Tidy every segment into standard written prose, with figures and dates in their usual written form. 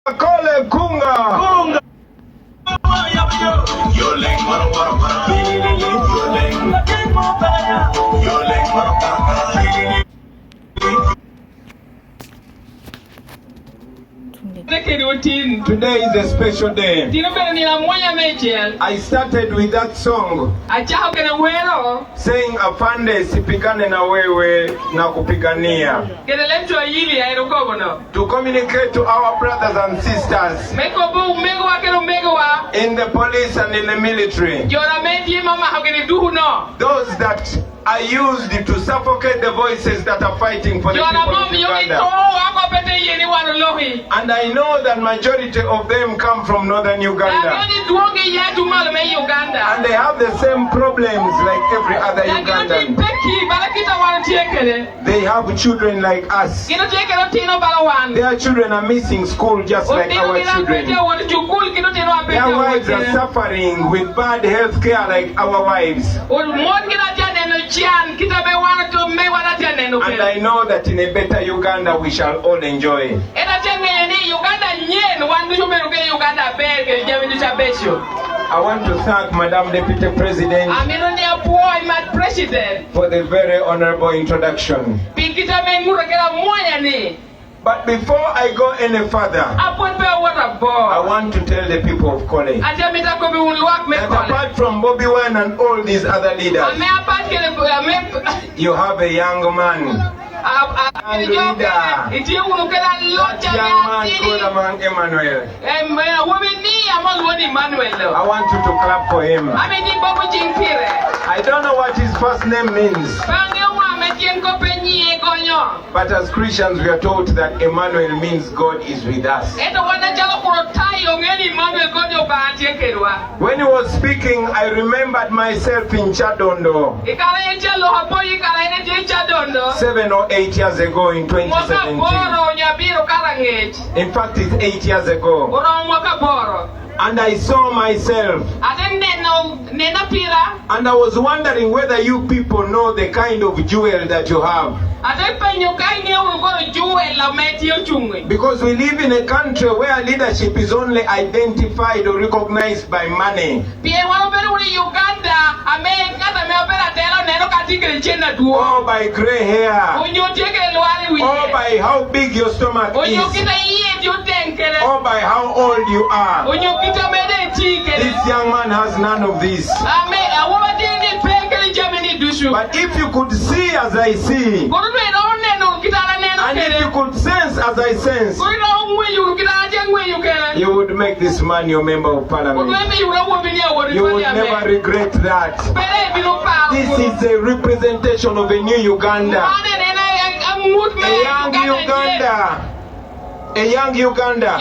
Kole kunga. Kunga. Today is a special day. I started with that song saying afande sipigane na wewe na kupigania, to communicate to our brothers and sisters in the police and in the military, those that are used to suffocate the voices that are fighting for the people of Uganda. And I know that majority of them come from northern Uganda. And they have the same problems like every other Ugandan. They have children like us. Their children are missing school just like our children. Their wives are suffering with bad health care like our wives. And I know that in a better Uganda we shall all enjoy. I want to thank Madam Deputy President for the very honorable introduction. But before I go any further, I want to tell the people of Kole that apart from bobiwine and all these other leaders, you have a young man, a leader, that young man called Emmanuel. I want you to clap for him. I don't know what his first name means, but as Christians we are taught that Emmanuel means God is with us. When he was speaking, I remembered myself in Chadondo 7 or 8 years ago in 2017. In fact, it's 8 years ago. And I saw myself. And I was wondering whether you people know the kind of jewel that you have. Because we live in a country where leadership is only identified or recognized by money, or by gray hair, or by how big your stomach is, or by how old you are. This young man has none of this. But if you could see as I see, and if you could sense as I sense, you would make this man your member of parliament. You would never regret that. This is a representation of a new Uganda. A young Uganda. A young Uganda.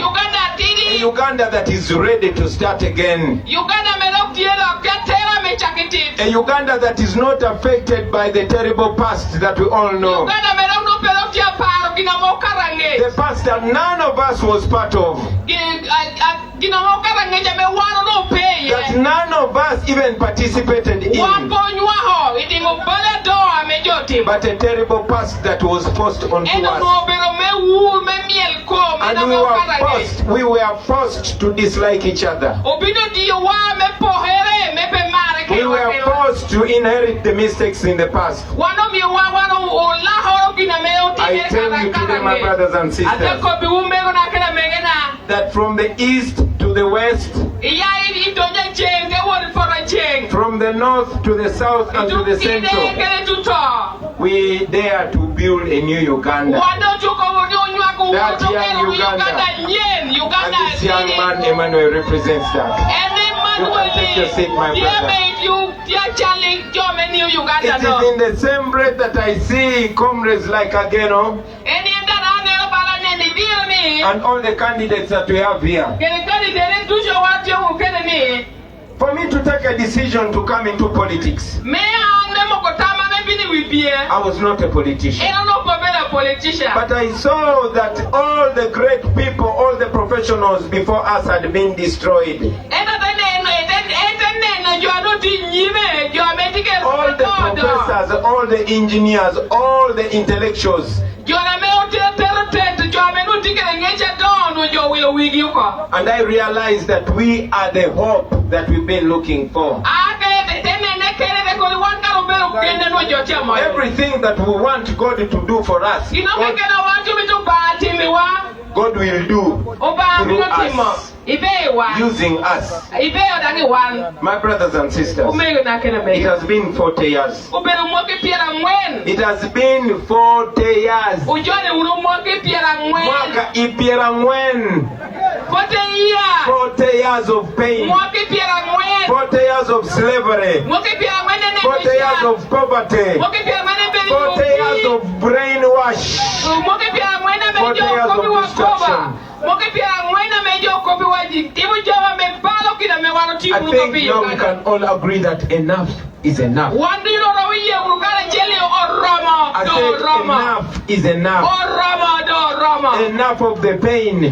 A Uganda that is ready to start again. A Uganda that is not affected by the terrible past that we all know. The past that none of us was part of. That none of us even participated in. But a terrible past that was forced onto us. And we were forced to dislike each other. We were forced to inherit the mistakes in the past. I tell you today, my brothers and sisters, that from the east to the west, from the north to the south and to the central, we dare to build a new Uganda. That young Uganda. And this young man, Emmanuel, represents that. You can take your seat, my brother. It is in the same breath that I see comrades like Ageno and all the candidates that we have here. For me to take a decision to come into politics, I was not a politician. But I saw that all the great people, all the professionals before us had been destroyed. All the professors, all the engineers, all the intellectuals, And I realized that we are the hope that we've been looking for. Everything that we want God to do for us, God will do through us, using us. My brothers and sisters, it has been 40 years. It has been 40 years. Mwaka ipiera ngwen. 40 years of pain. 40 years of slavery. 40 years of poverty. 40 years of brainwash. 40 years of destruction. I think now we can all agree that enough is enough. I said enough is enough. Enough of the pain.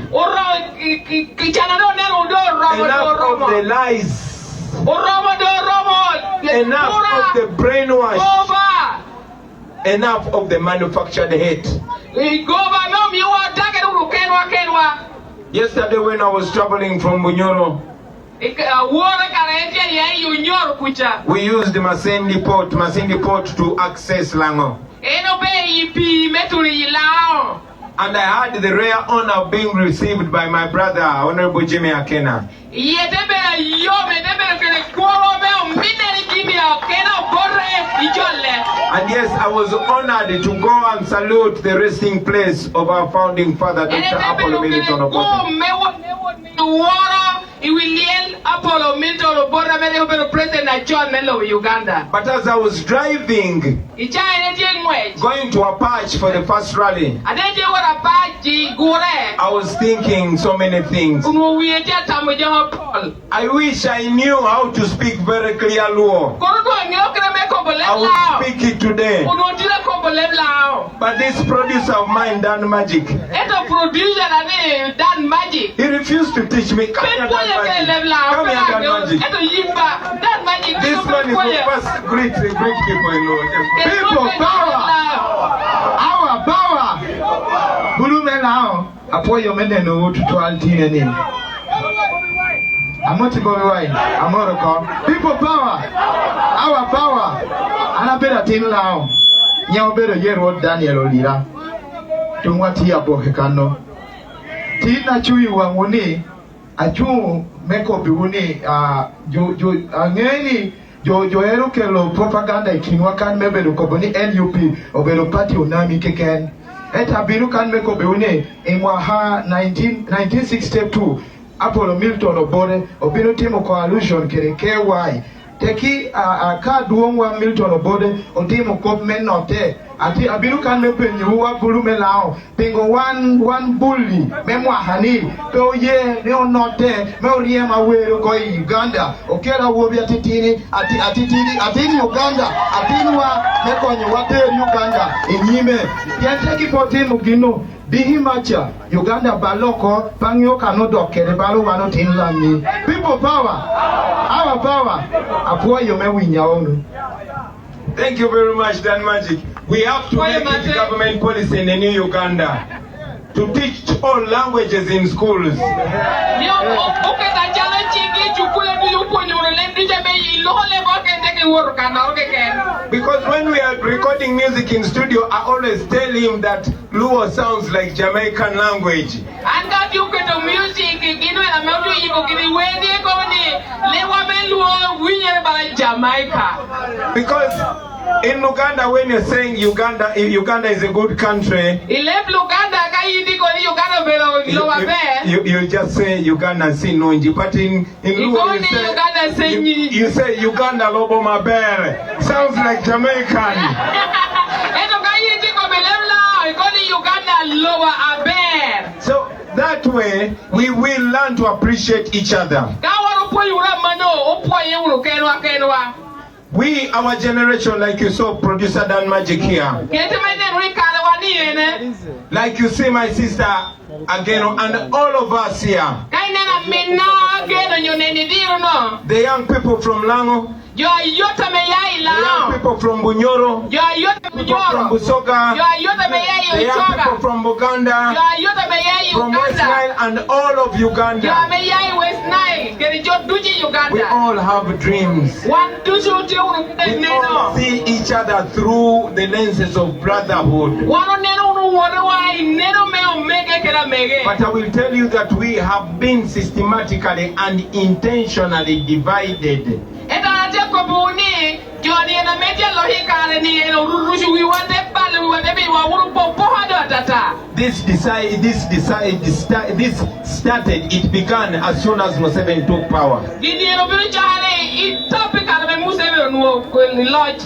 Enough of the lies. Enough of the brainwash. Enough of the manufactured hate. Yesterday when I was traveling from Bunyoro, we used Masindi Port to access Lango. And I had the rare honor of being received by my brother, Honorable Jimmy Akena. And yes, I was honored to go and salute the resting place of our founding father, Dr. Apollo Milton Obote. But as I was driving, going to Apache for the first rally, I was thinking so many things. I wish I knew how to speak very clear Luo. I would speak it today. But this producer of mine, Dan Magic, he refused to teach me. Come here, Dan Magic. This man is the first great people in Lord. People, power! Our power! Bulume now. Apoyo mene no to 12 name. I'm not bobiwine. I'm not a cop. People power. Our power. And I better thing now. You better hear what Daniel Olira. To what he abokano. Tina chui wanguni. Achu meko biwuni. Angeni. Jo kelo propaganda ikinwa kan mebelo koboni NUP obelo party unami keken. Eta biru kan meko biwuni. Imwaha 1962. Apollo Milton Obote obino timo coalition kere KY teki ka duongwa Milton Obote otimo government note ati abiru kan me penyu bulume lao pingo one bully memwa hani to ye ne onote me oriema wero ko Uganda okera wobi atitini atini Uganda atinwa me konyo wate Uganda enyime yenteki potimo gino Bihimacha, Uganda baloko, pangyo kanodo kere balo wano tinlami. People power, our power, apuwa yome winyaonu. Thank you very much, Dan Magic. We have to make it government policy in the new Uganda to teach all languages in schools. Because when we are recording music in studio, I always tell him that Luo sounds like Jamaican language. Because in Uganda, when you're saying Uganda is a good country, you just say Uganda sinunji, but in Luo you say Uganda lobo mabere. Sounds like Jamaican. So that way we will learn to appreciate each other. We, our generation, like you saw producer Dan Magic here, like you see my sister again, and all of us here, The young people from Lango. The young people from Bunyoro, the people from Busoga, the young people from Buganda, from West Nile and all of Uganda. We all have dreams. We all see each other through the lenses of brotherhood. But I will tell you that we have been systematically and intentionally divided. This started, it began as soon as Museveni took power.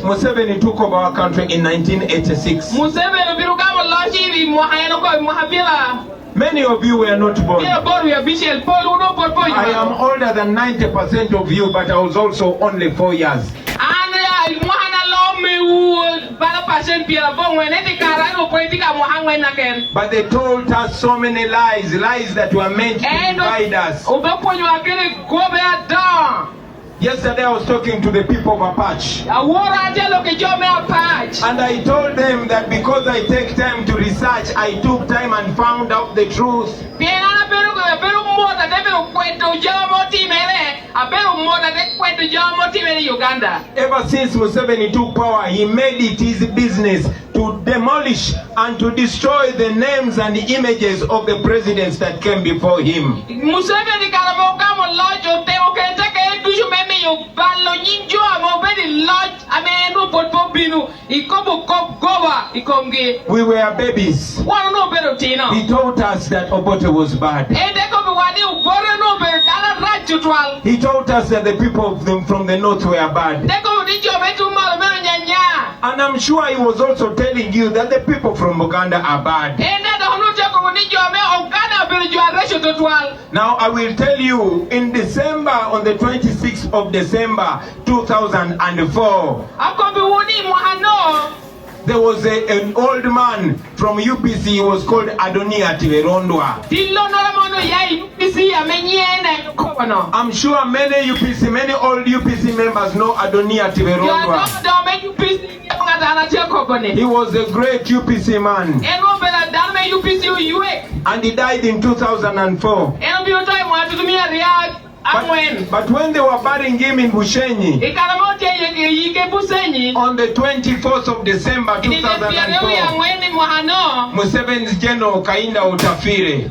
Museveni took over our country in 1986. Many of you were not born. I am older than 90% of you, but I was also only 4 years. But they told us so many lies that were meant to divide us. Yesterday I was talking to the people of Apache. And I told them that because I take time to research, I took time and found out the truth. Ever since Museveni took power, he made it his business to demolish and to destroy the names and the images of the presidents that came before him. We were babies. He told us that Obote was bad. He told us that the people from the north were bad. And I'm sure he was also telling you that the people from Uganda are bad. Now I will tell you, in December, on the 26th of December 2004, there was an old man from UPC. He was called Adonia Tiverondwa. I'm sure many old UPC members know Adonia Tiverondwa. He was a great UPC man. And he died in 2004. But when they were burying him in Bushenyi, on the 24th of December 2004, Museveni's general Kainda Utafire,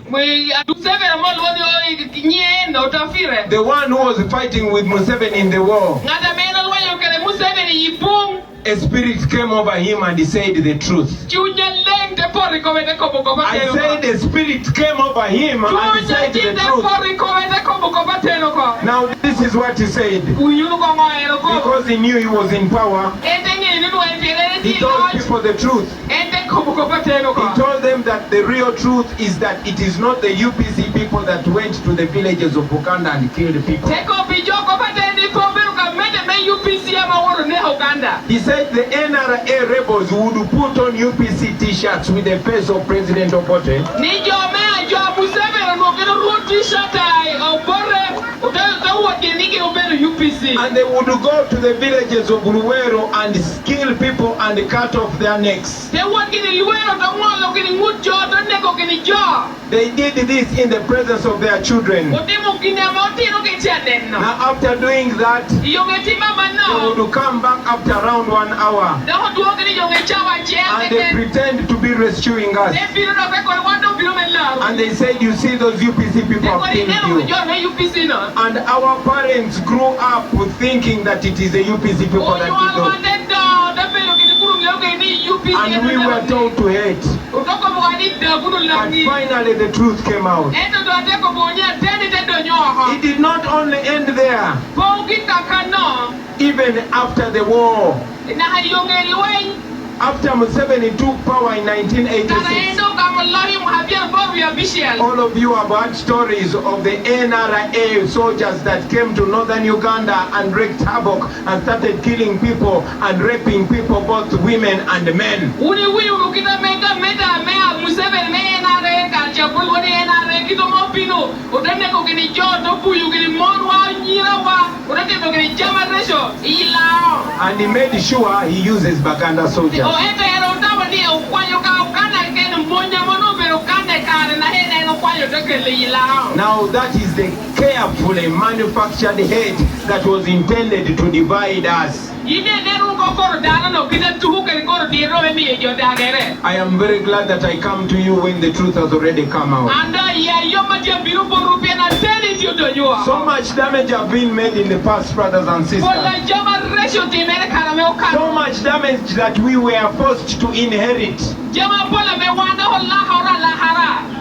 the one who was fighting with Museveni in the war, a spirit came over him and he said the truth. I said the spirit came over him and he said the truth. Now this is what he said. Because he knew he was in power, he told people the truth. He told them that the real truth is that it is not the UPC people that went to the villages of Buganda and killed people. He said the NRA rebels would put on UPC t-shirts with the face of President Obote. And they would go to the villages of Luwero and kill people and cut off their necks. They did this in the presence of their children. Now after doing that, they would come back after around 1 hour. And they pretend to be rescuing us. And they said, you see, those UPC people have killed you. And our parents grew up thinking that it is the UPC people that did that. And we were told to hate. But finally the truth came out. It did not only end there. Even after the war, after Museveni took power in 1986, All of you have heard stories of the NRA soldiers that came to northern Uganda and wreaked havoc and started killing people and raping people, both women and men. And he made sure he uses Baganda soldiers. Now that is the carefully manufactured hate that was intended to divide us. I am very glad that I come to you when the truth has already come out. So much damage has been made in the past, brothers and sisters. So much damage that we were forced to inherit.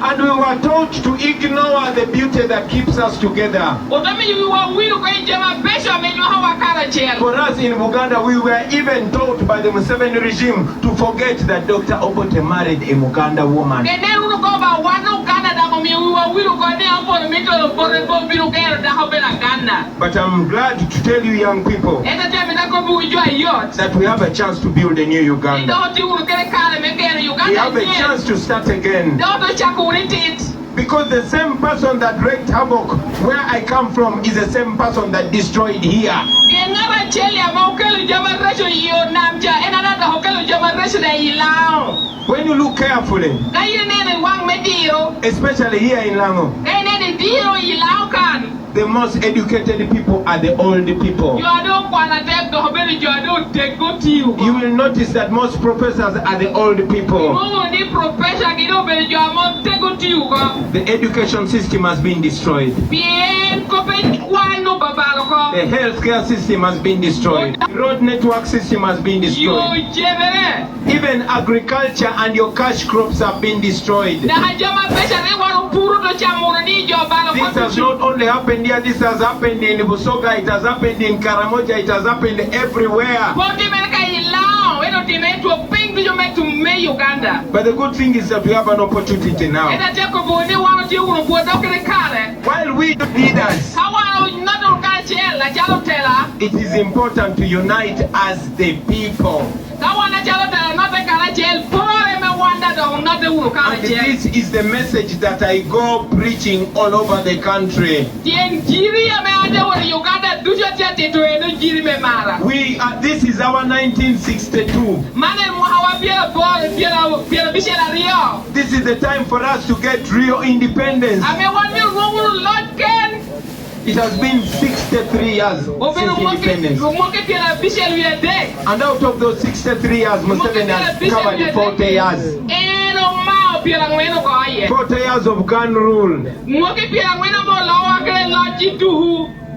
And we were taught to ignore the beauty that keeps us together. For us in Uganda, we were even taught by the Museveni regime to forget that Dr. Obote married a Muganda woman. But I'm glad to tell you, young people, that we have a chance to build a new Uganda. We have a chance to start again. Because the same person that wreaked havoc where I come from is the same person that destroyed here. When you look carefully, especially here in Lango, the most educated people are the old people. You will notice that most professors are the old people. The education system has been destroyed. The healthcare system has been destroyed. The road network system has been destroyed. Even agriculture and your cash crops have been destroyed. This has not only happened here, this has happened in Busoga, it has happened in Karamoja, it has happened everywhere. But the good thing is that we have an opportunity now. While we leaders, it is important to unite as the people. And this is the message that I go preaching all over the country. This is our 1962. This is the time for us to get real independence. It has been 63 years since independence. And out of those 63 years, Museveni has covered 40 years. 40 years of gun rule.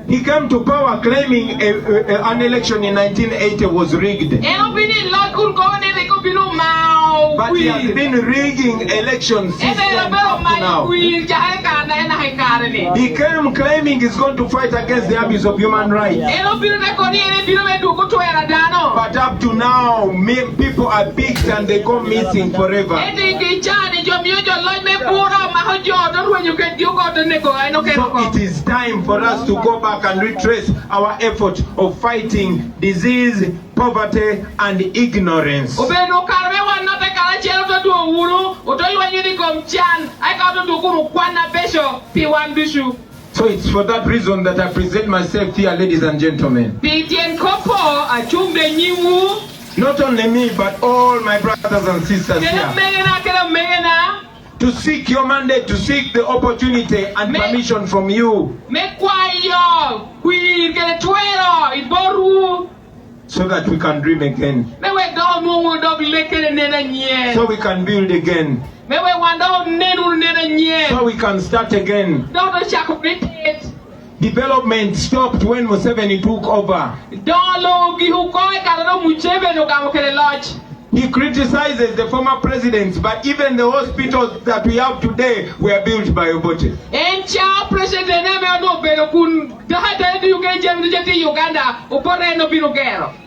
He came to power claiming an election in 1980 was rigged. But he has been rigging elections since then up to now. He came claiming he's going to fight against the abuse of human rights. But up to now, people are picked and they go missing forever. So it is time for us to go back and retrace our effort of fighting disease, poverty, and ignorance. So it's for that reason that I present myself here, ladies and gentlemen. Not only me, but all my brothers and sisters here. To seek your mandate, to seek the opportunity and permission from you. So that we can dream again. So we can build again. So we can start again. Development stopped when Museveni took over. He criticizes the former presidents, but even the hospitals that we have today were built by Obote.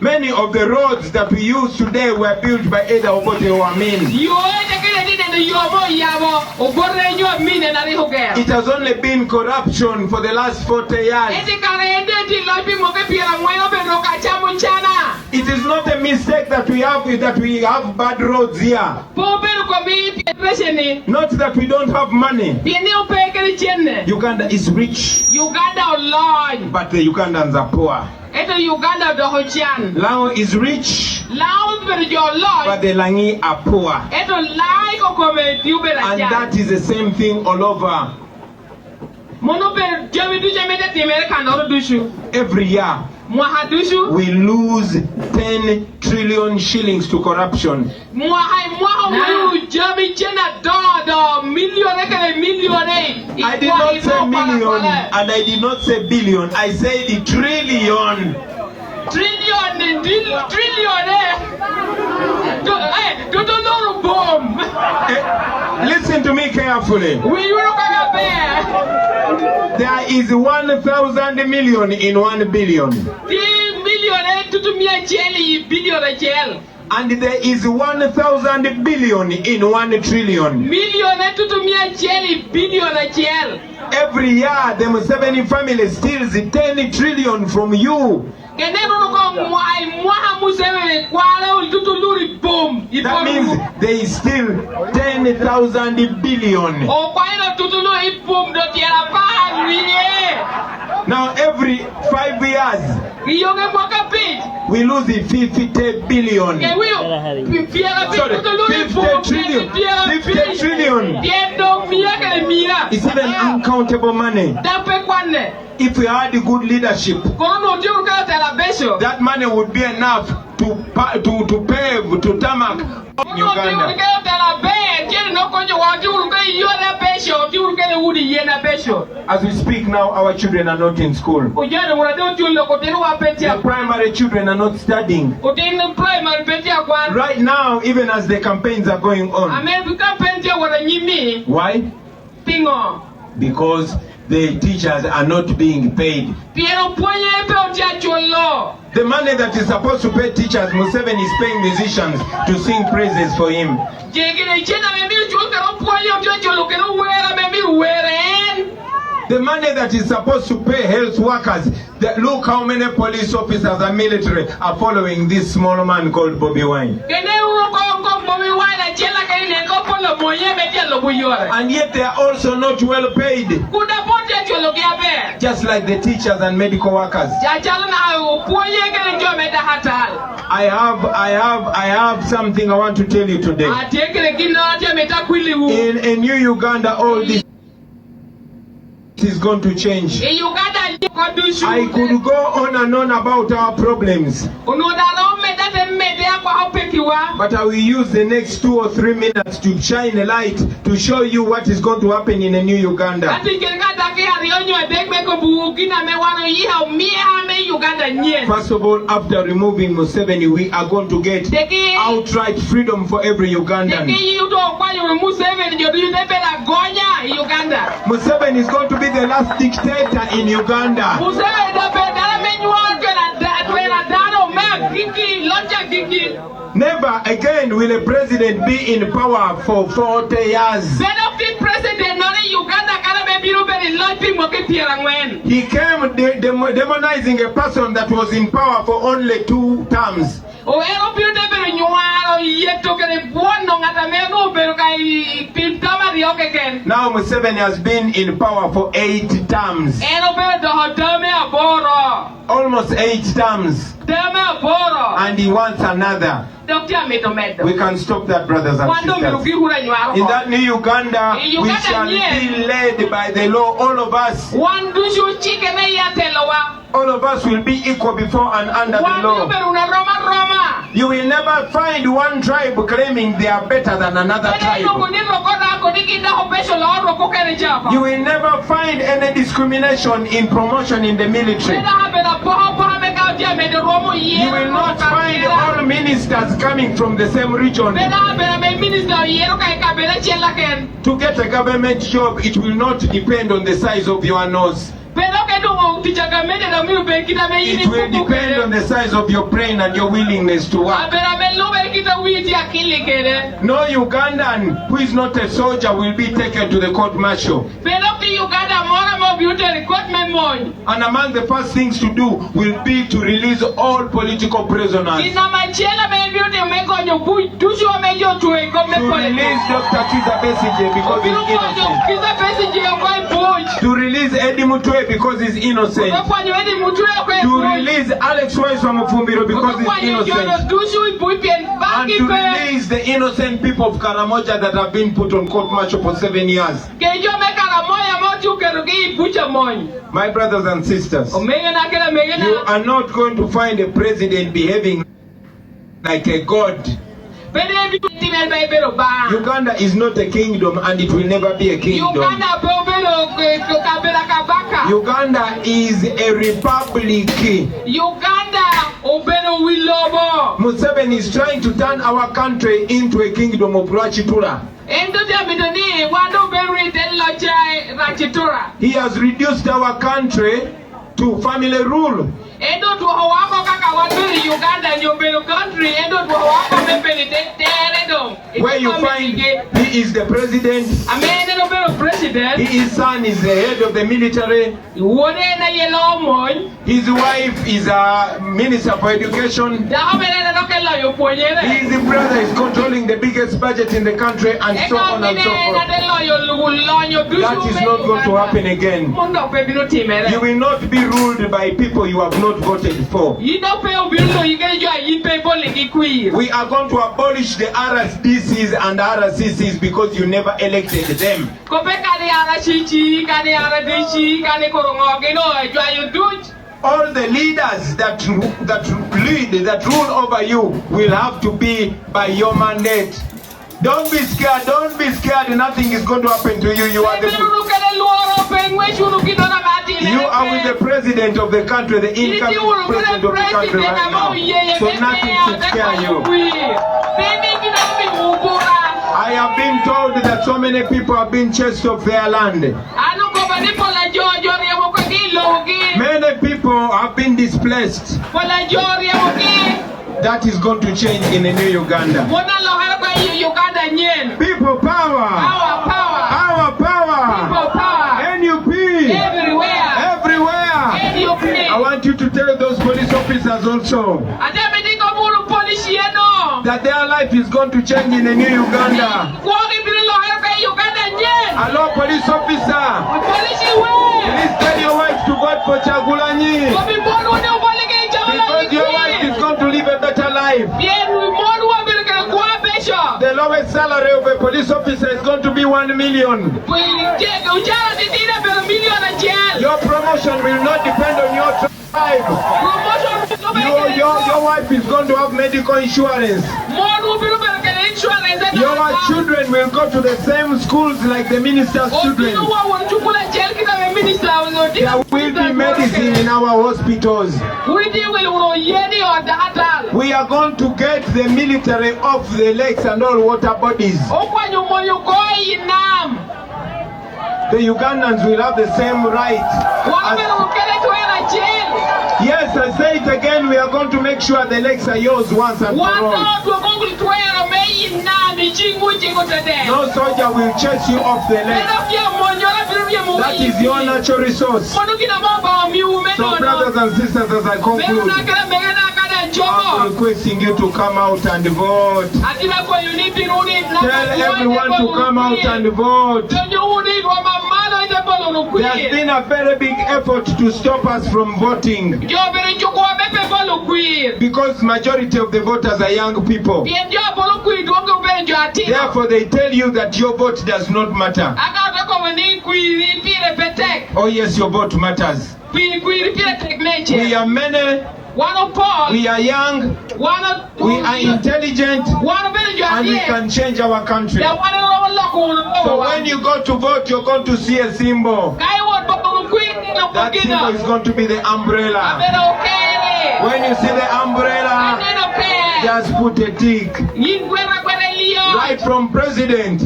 Many of the roads that we use today were built by either Obote or Amin. It has only been corruption for the last 40 years. It is not a mistake that we have bad roads here. Not that we don't have money. Uganda is rich, but the Ugandans are poor. Lao is rich, but the Langi are poor. And that is the same thing all over. Every year we lose 10 trillion shillings to corruption. I did not say million and I did not say billion. I said trillion. Listen to me carefully. There is 1,000 million in 1 billion. And there is 1,000 billion in 1 trillion. Every year, the Museveni family steals 10 trillion from you. That means they steal 10,000 billion. Now every 5 years we lose 50 billion. Sorry, 50 trillion. 50 trillion. It's even uncountable money. If we had good leadership, that money would be enough to pave, to tarmac Uganda. As we speak now, our children are not in school. The primary children are not studying. Right now, even as the campaigns are going on. Why? Because the teachers are not being paid. The money that is supposed to pay teachers, Museveni is paying musicians to sing praises for him. The money that is supposed to pay health workers, look how many police officers and military are following this small man called bobiwine. And yet they are also not well paid. Just like the teachers and medical workers. I have something I want to tell you today. In a new Uganda, all this is going to change. I could go on and on about our problems, but I will use the next 2 or 3 minutes to shine a light to show you what is going to happen in a new Uganda. First of all, after removing Museveni, we are going to get outright freedom for every Ugandan. Museveni is going to be the last dictator in Uganda. Never again will a president be in power for 40 years. He came demonizing a person that was in power for only 2 terms. Now Museveni has been in power for 8 terms. Almost 8 terms. And he wants another. We can stop that, brothers and sisters. In that new Uganda, we shall be led by the law, all of us. All of us will be equal before and under the law. You will never find one tribe claiming they are better than another tribe. You will never find any discrimination in promotion in the military. You will not find all ministers coming from the same region. To get a government job, it will not depend on the size of your nose. It will depend on the size of your brain and your willingness to work. No Ugandan who is not a soldier will be taken to the court martial. And among the first things to do will be to release all political prisoners. To release Dr. Kiza Besigye because he's innocent. To release Eddie Mutwe because he's innocent. To release Alex Wise from Mufumbiro because he's innocent. And to release the innocent people of Karamoja that have been put on court martial for 7 years. My brothers and sisters, you are not going to find a president behaving like a god. Uganda is not a kingdom and it will never be a kingdom. Uganda is a republic. Museveni is trying to turn our country into a kingdom of Rachitura. He has reduced our country to family rule. Where you find he is the president, his son is the head of the military, his wife is a minister for education, his brother is controlling the biggest budget in the country, and so on and so forth. That is not going to happen again. You will not be ruled by people you have not voted for. We are going to abolish the RSDCs and RCCs because you never elected them. All the leaders that rule over you will have to be by your mandate. Don't be scared, nothing is going to happen to you. You are with the president of the country, the incoming president of the country right now. So nothing should scare you. I have been told that so many people have been chased off their land. Many people have been displaced. That is going to change in the new Uganda. People power. Our power. People power. NUP. Everywhere. I want you to tell those police officers also that their life is going to change in the new Uganda. Hello, police officer. Please tell your wife to vote for Chagulanyi. Because your wife is going to live a better life. The lowest salary of a police officer is going to be 1 million. Your promotion will not depend on your tribe. Your wife is going to have medical insurance. Your children will go to the same schools like the minister's children. There will be medicine in our hospitals. We are going to get the military off the lakes and all water bodies. The Ugandans will have the same right. Yes, I say it again, we are going to make sure the lakes are yours once and for all. No soldier will chase you off the lake. That is your natural resource. So brothers and sisters, as I conclude, I'm requesting you to come out and vote. Tell everyone to come out and vote. There's been a very big effort to stop us from voting. Because majority of the voters are young people. Therefore they tell you that your vote does not matter. Oh yes, your vote matters. We are many. We are young, we are intelligent, and we can change our country. So when you go to vote, you're going to see a symbol. That symbol is going to be the umbrella. When you see the umbrella, just put a tick. Right from president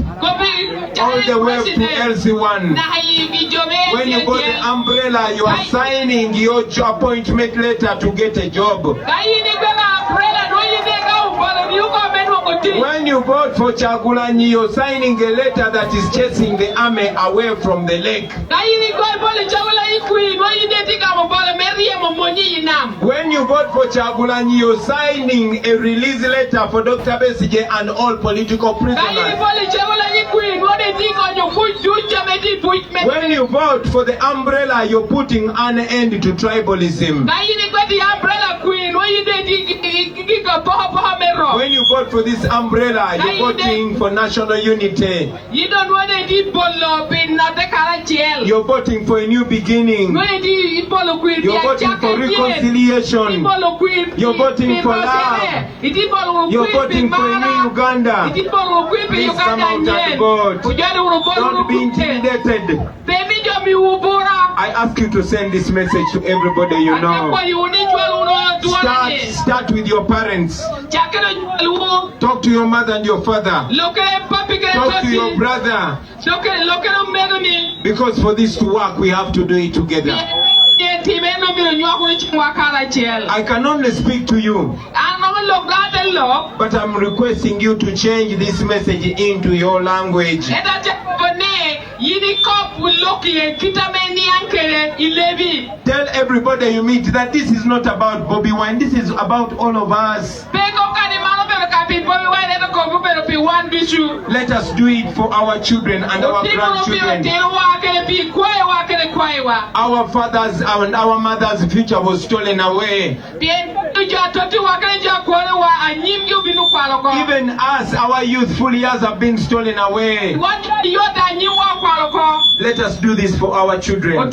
all the way to LC1. When you got the umbrella, you are signing your appointment letter to get a job. When you vote for Chagulanyi, you're signing a letter that is chasing the army away from the lake. When you vote for Chagulanyi, you're signing a release letter for Dr. Besigye and all political prisoners. When you vote for the umbrella, you're putting an end to tribalism. When you vote for this umbrella, you're voting for national unity. You're voting for a new beginning. You're voting for reconciliation. You're voting for love. You're voting for a new Uganda. Please come out and vote. Don't be intimidated. I ask you to send this message to everybody you know. Start with your parents. Talk to your mother and your father. Talk to your brother. Because for this to work, we have to do it together. I can only speak to you, but I'm requesting you to change this message into your language. Tell everybody you meet that this is not about bobiwine, this is about all of us. Let us do it for our children and our grandchildren. Our fathers and our mothers' future was stolen away. Even us, our youthful years have been stolen away. Let us do this for our children.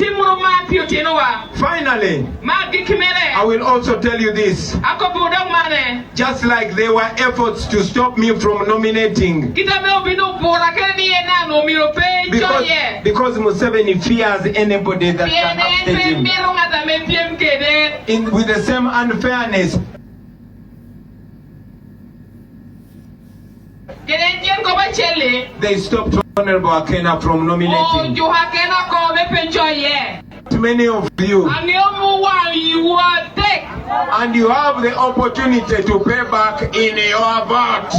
Finally, I will also tell you this. Just like there were efforts to stop me from nominating, because Museveni fears anybody that can upstage him. With the same unfairness, they stopped Honorable Akena from nominating. Many of you, and you have the opportunity to pay back in your vote.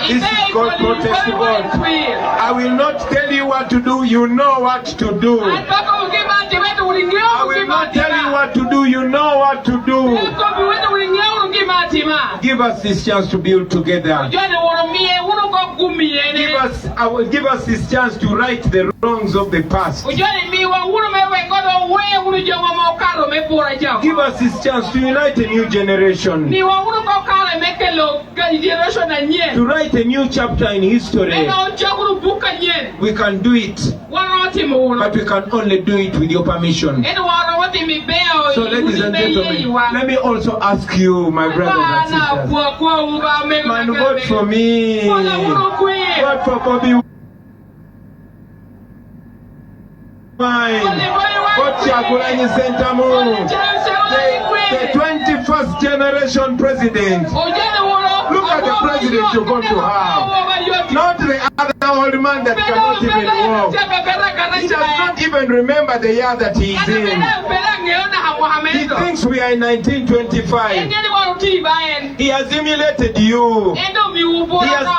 This is called protest vote. I will not tell you what to do, you know what to do. I will not tell you what to do, you know what to do. Give us this chance to build together. Give us this chance to right the wrongs of the past. Give us this chance to unite a new generation. To write a new chapter in history. We can do it, but we can only do it with your permission. So ladies and gentlemen, let me also ask you, my brothers and sisters, man, vote for me. Vote for bobiwine. Vote Chagulanyi Sentamu, the 21st generation president. Look at the president you're going to have. Not the other old man that cannot even walk. He does not even remember the year that he is in. He thinks we are in 1925. He has humiliated you. He has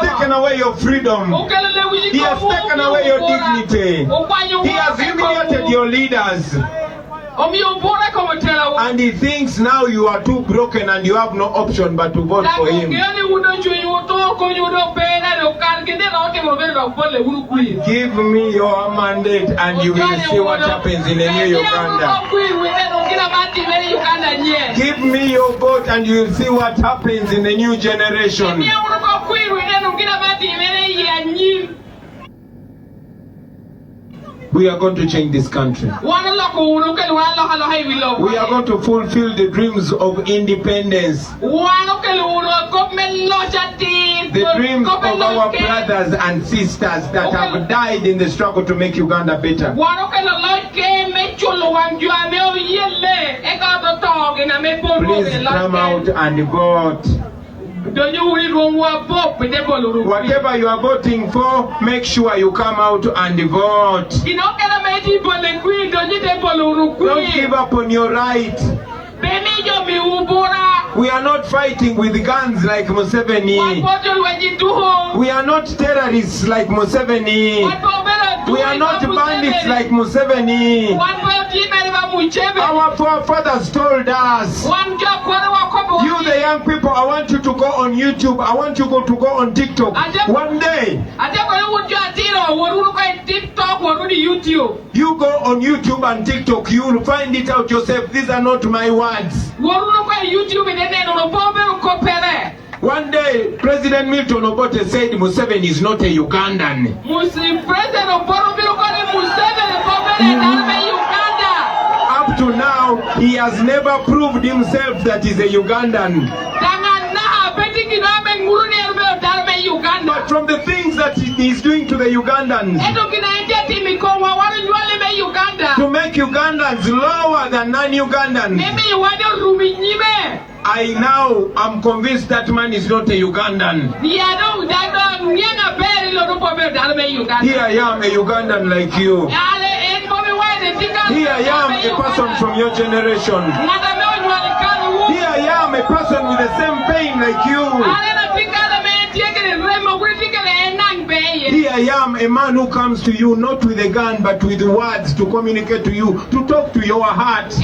taken away your freedom. He has taken away your dignity. He has humiliated your leaders. And he thinks now you are too broken and you have no option but to vote for him. Give me your mandate and you will see what happens in the new Uganda. Give me your vote and you will see what happens in the new generation. We are going to change this country. We are going to fulfill the dreams of independence. The dreams of our brothers and sisters that have died in the struggle to make Uganda better. Please come out and vote. Whatever you are voting for, make sure you come out and vote. Don't give up on your right. We are not fighting with guns like Museveni. We are not terrorists like Museveni. We are not bandits like Museveni. Our forefathers told us. You the young people, I want you to go on YouTube. I want you to go on TikTok. One day. You go on YouTube and TikTok, you will find it out yourself. These are not my words. One day, President Milton Obote said Museveni is not a Ugandan. Up to now, he has never proved himself that he's a Ugandan. But from the things that he is doing to the Ugandans, to make Ugandans lower than non-Ugandans, I now am convinced that man is not a Ugandan. Here I am, a Ugandan like you. Here I am, a person from your generation. Here I am, a person with the same pain like you. Here I am, a man who comes to you not with a gun but with words to communicate to you, to talk to your heart, to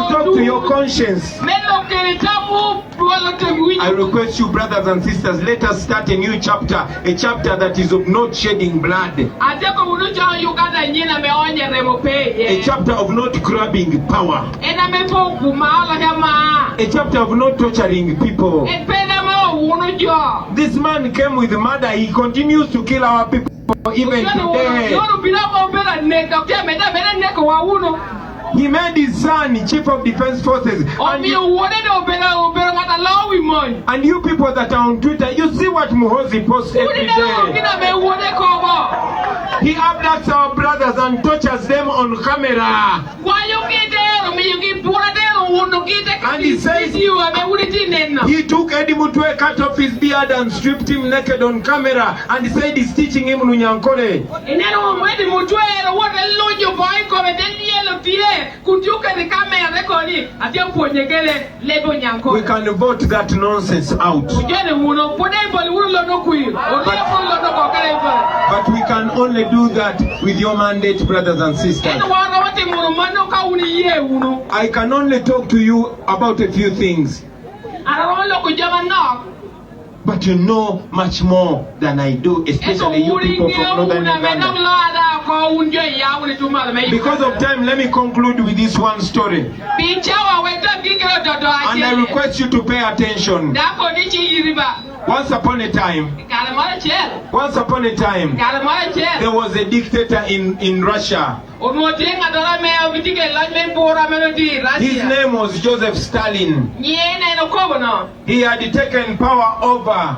talk to your conscience. I request you, brothers and sisters, let us start a new chapter, a chapter that is of not shedding blood, a chapter of not grabbing power, a chapter of not torturing people. This man came with murder. He continues to kill our people even today. He made his son chief of defense forces. And you people that are on Twitter, you see what Muhozi posts every day. He abducts our brothers and tortures them on camera. And he says he took Eddie Mutwe, cut off his beard and stripped him naked on camera, and he said he's teaching him Nunyankole. We can vote that nonsense out. But we can only do that with your mandate, brothers and sisters. I can only talk to you about a few things. But you know much more than I do, especially you people from Northern Uganda. Because of time, let me conclude with this one story. And I request you to pay attention. Once upon a time, there was a dictator in Russia. His name was Joseph Stalin. He had taken power over,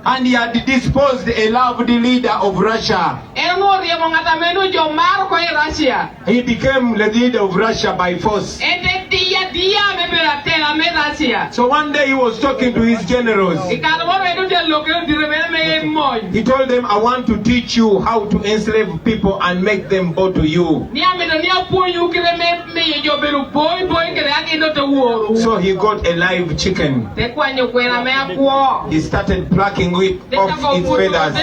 and he had disposed a loved leader of Russia. He became the leader of Russia by force. So one day he was talking to his generals. He told them, I want to teach you how to enslave people and make them bow to you. So he got a live chicken. He started plucking it off its feathers.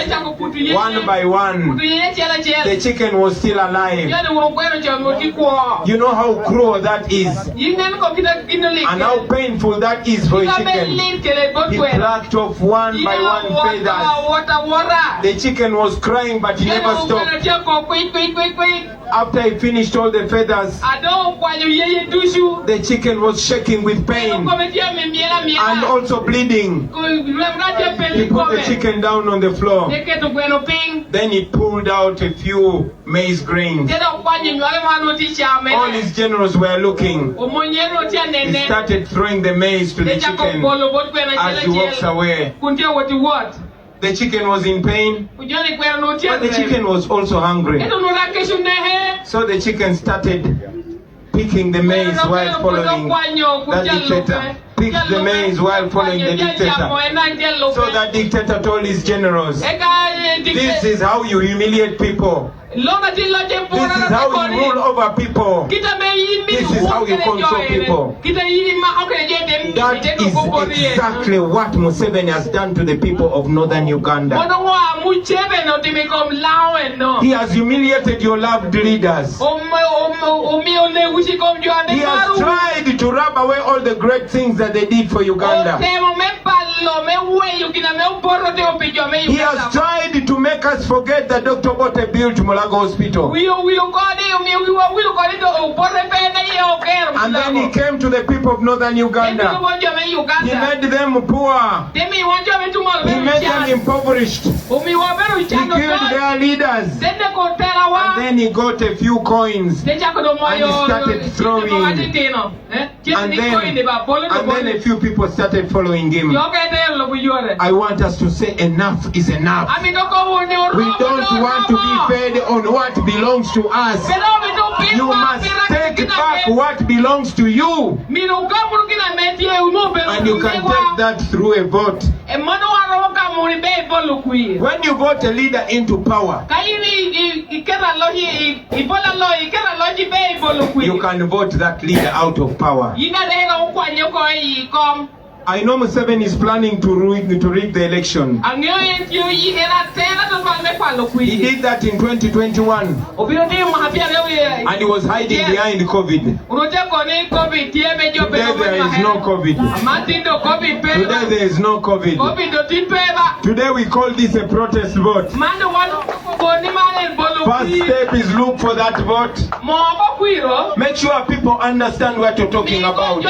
One by one, the chicken was still alive. You know how cruel that is, and how painful that is for a chicken. He plucked off one by one feathers. The chicken was crying, but he never stopped. After he finished all the feathers, the chicken was shaking with pain and also bleeding. He put the chicken down on the floor. Then he pulled out a few maize grains. All his generals were looking. He started throwing the maize to the chicken as he walks away. The chicken was in pain, but the chicken was also hungry. So the chicken started picking the maize while following that dictator. Picked the maize while following the dictator. So that dictator told his generals, This is how you humiliate people. This is how you rule over people. This is how you control people. That is exactly what Museveni has done to the people of northern Uganda. He has humiliated your loved leaders. He has tried to rub away all the great things that they did for Uganda. He has tried to make us forget that Dr. Bote built Mulago Hospital. And then he came to the people of northern Uganda. He made them poor. He made them impoverished. He killed their leaders. And then he got a few coins and he started throwing. And then a few people started following him. I want us to say enough is enough. We don't want to be fed on what belongs to us. You must take back what belongs to you. And you can take that through a vote. When you vote a leader into power, you can vote that leader out of power. I know Museveni is planning to rig the election. He did that in 2021. And he was hiding behind COVID. Today there is no COVID. Today there is no COVID. Today we call this a protest vote. First step is look for that vote. Make sure people understand what you're talking about.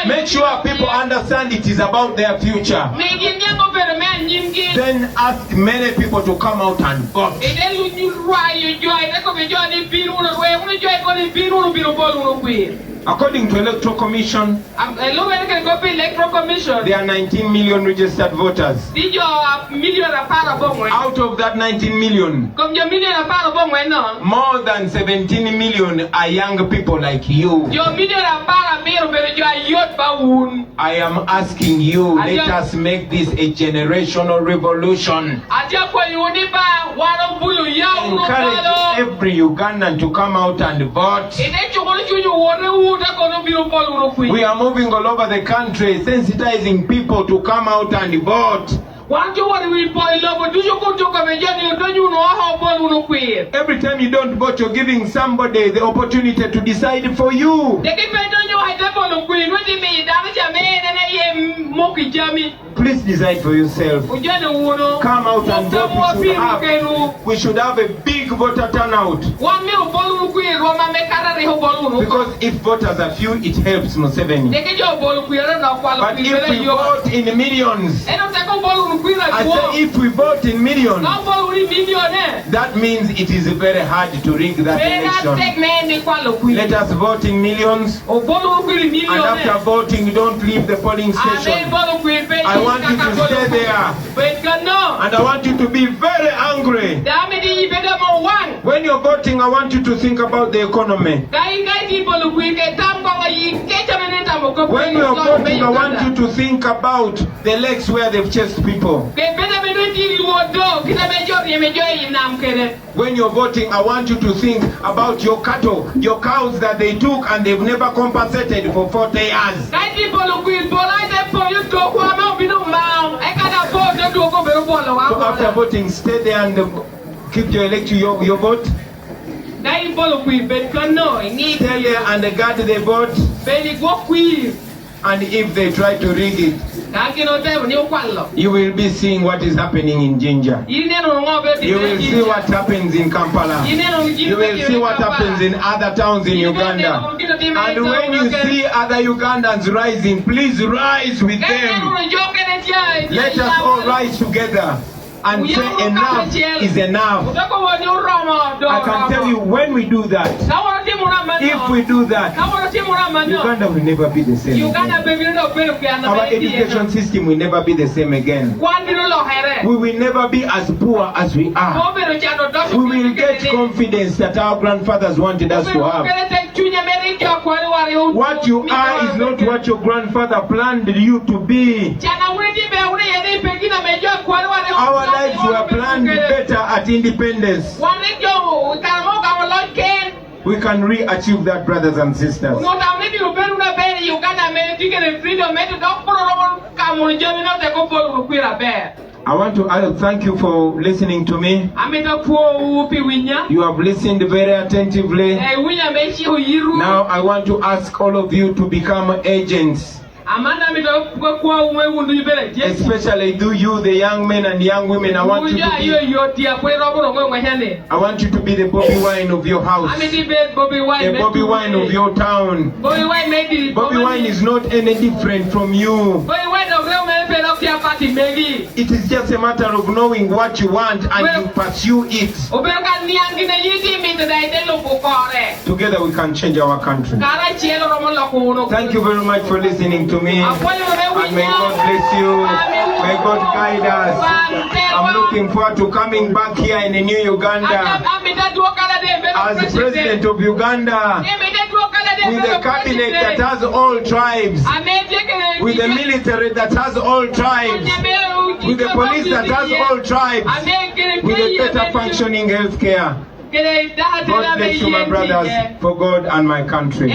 Make sure people understand it is about their future. Then ask many people to come out and vote. According to Electoral Commission, there are 19 million registered voters. Out of that 19 million, more than 17 million are young people like you. I am asking you, let us make this a generational revolution. Encourage every Ugandan to come out and vote. We are moving all over the country, sensitizing people to come out and vote. Every time you don't vote, you're giving somebody the opportunity to decide for you. Please decide for yourself. Come out and vote. We should have a big voter turnout. Because if voters are few, it helps Museveni. But if we vote in millions, I say if we vote in millions, that means it is very hard to rig that election. Let us vote in millions, and after voting, don't leave the polling station. I want you to stay there, and I want you to be very angry. When you're voting, I want you to think about the economy. When you're voting, I want you to think about the lakes where they've chased people. When you're voting, I want you to think about your cattle, your cows that they took and they've never compensated for 40 years. So after voting, stay there and keep your vote. Stay there and guard the vote. And if they try to rig it, you will be seeing what is happening in Jinja. You will see what happens in Kampala. You will see what happens in other towns in Uganda. And when you see other Ugandans rising, please rise with them. Let us all rise together and say enough is enough. I can tell you, when we do that, if we do that, Uganda will never be the same again. Our education system will never be the same again. We will never be as poor as we are. We will get confidence that our grandfathers wanted us to have. What you are is not what your grandfather planned you to be. Our lives were planned at independence, we can re-achieve that, brothers and sisters. I want to thank you for listening to me. You have listened very attentively. Now I want to ask all of you to become agents. Especially you, the young men and young women. I want you to be the Bobby wine of your house, the Bobby wine of your town. Bobby wine is not any different from you. It is just a matter of knowing what you want and you pursue it. Together we can change our country. Thank you very much for listening to me. And may God bless you. May God guide us. I'm looking forward to coming back here in the new Uganda as the president of Uganda, with a cabinet that has all tribes, with a military that has all tribes, with a police that has all tribes, with a better functioning health care. God bless you, my brothers, for God and my country.